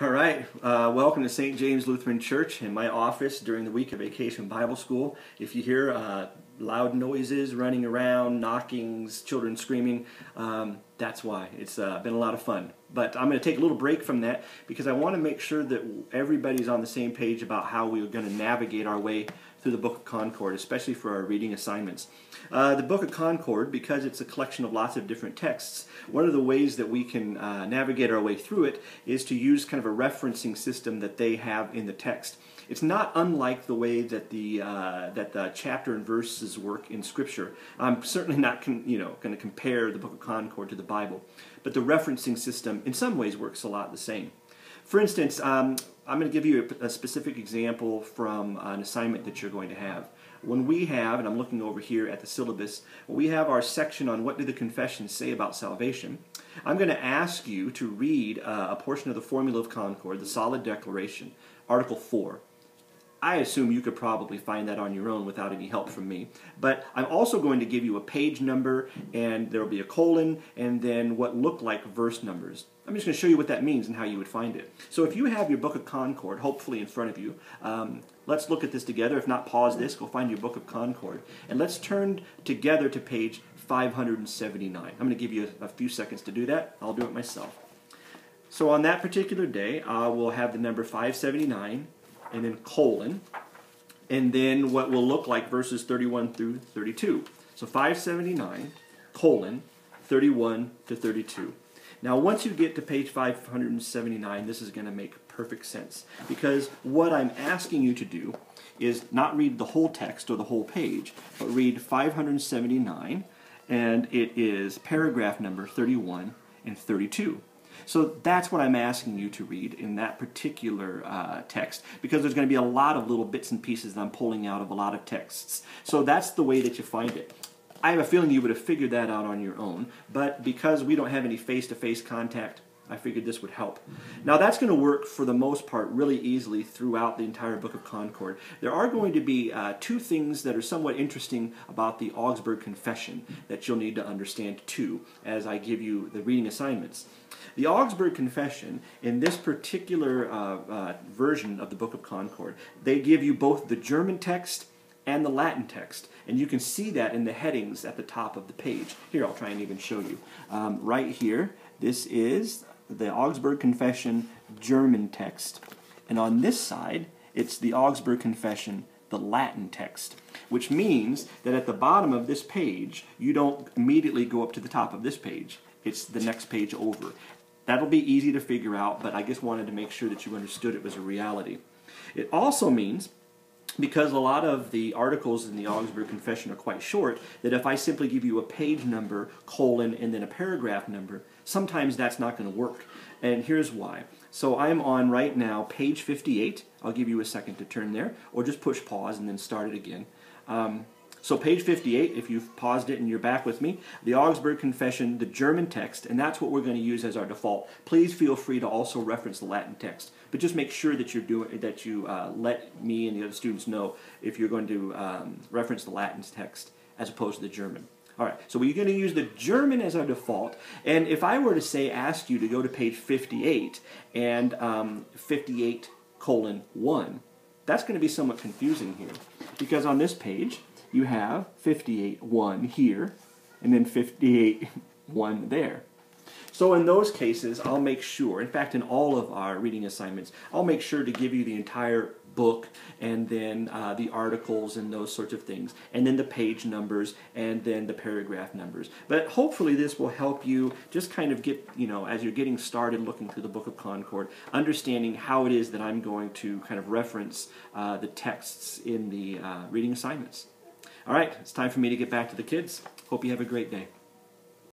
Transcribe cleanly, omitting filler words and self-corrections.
All right, welcome to St. James Lutheran Church in my office during the week of Vacation Bible School. If you hear loud noises, running around, knockings, children screaming, that's why. It's been a lot of fun. But I'm going to take a little break from that because I want to make sure that everybody's on the same page about how we're going to navigate our way through the Book of Concord, especially for our reading assignments. The Book of Concord, because it's a collection of lots of different texts, one of the ways that we can navigate our way through it is to use kind of a referencing system that they have in the text. It's not unlike the way that the chapter and verses work in Scripture. I'm certainly not going to compare the Book of Concord to the Bible, but the referencing system in some ways works a lot the same. For instance, I'm going to give you a specific example from an assignment that you're going to have. When we have, and I'm looking over here at the syllabus, we have our section on what do the confessions say about salvation. I'm going to ask you to read a portion of the Formula of Concord, the Solid Declaration, Article 4. I assume you could probably find that on your own without any help from me. But I'm also going to give you a page number, and there will be a colon, and then what look like verse numbers. I'm just going to show you what that means and how you would find it. So if you have your Book of Concord, hopefully in front of you, let's look at this together. If not, pause this, go find your Book of Concord, and let's turn together to page 579. I'm going to give you a few seconds to do that. I'll do it myself. So on that particular day, I will have the number 579, and then colon, and then what will look like verses 31 through 32. So 579, colon, 31 to 32. Now once you get to page 579, this is going to make perfect sense, because what I'm asking you to do is not read the whole text or the whole page, but read 579, and it is paragraph number 31 and 32. So that's what I'm asking you to read in that particular text, because there's going to be a lot of little bits and pieces that I'm pulling out of a lot of texts. So that's the way that you find it. I have a feeling you would have figured that out on your own, but because we don't have any face-to-face contact, I figured this would help. Now that's going to work for the most part really easily throughout the entire Book of Concord. There are going to be two things that are somewhat interesting about the Augsburg Confession that you'll need to understand too as I give you the reading assignments. The Augsburg Confession, in this particular version of the Book of Concord, they give you both the German text and the Latin text, and you can see that in the headings at the top of the page. Here, I'll try and even show you. Right here, this is the Augsburg Confession German text, and on this side, it's the Augsburg Confession, the Latin text, which means that at the bottom of this page, you don't immediately go up to the top of this page. It's the next page over. That'll be easy to figure out, but I just wanted to make sure that you understood it was a reality. It also means, because a lot of the articles in the Augsburg Confession are quite short, that if I simply give you a page number, colon, and then a paragraph number, sometimes that's not going to work. And here's why. So I'm on right now page 58. I'll give you a second to turn there, or just push pause and then start it again. So page 58, if you've paused it and you're back with me, the Augsburg Confession, the German text, and that's what we're going to use as our default. Please feel free to also reference the Latin text, but just make sure that you let me and the other students know if you're going to reference the Latin text as opposed to the German. All right, so we're going to use the German as our default, and if I were to ask you to go to page 58 and 58 colon 1, that's going to be somewhat confusing here, because on this page, you have 58.1 here, and then 58.1 there. So in those cases, I'll make sure, in fact in all of our reading assignments, I'll make sure to give you the entire book, and then the articles and those sorts of things, and then the page numbers, and then the paragraph numbers. But hopefully this will help you just kind of get, as you're getting started looking through the Book of Concord, understanding how it is that I'm going to kind of reference the texts in the reading assignments. All right, it's time for me to get back to the kids. Hope you have a great day.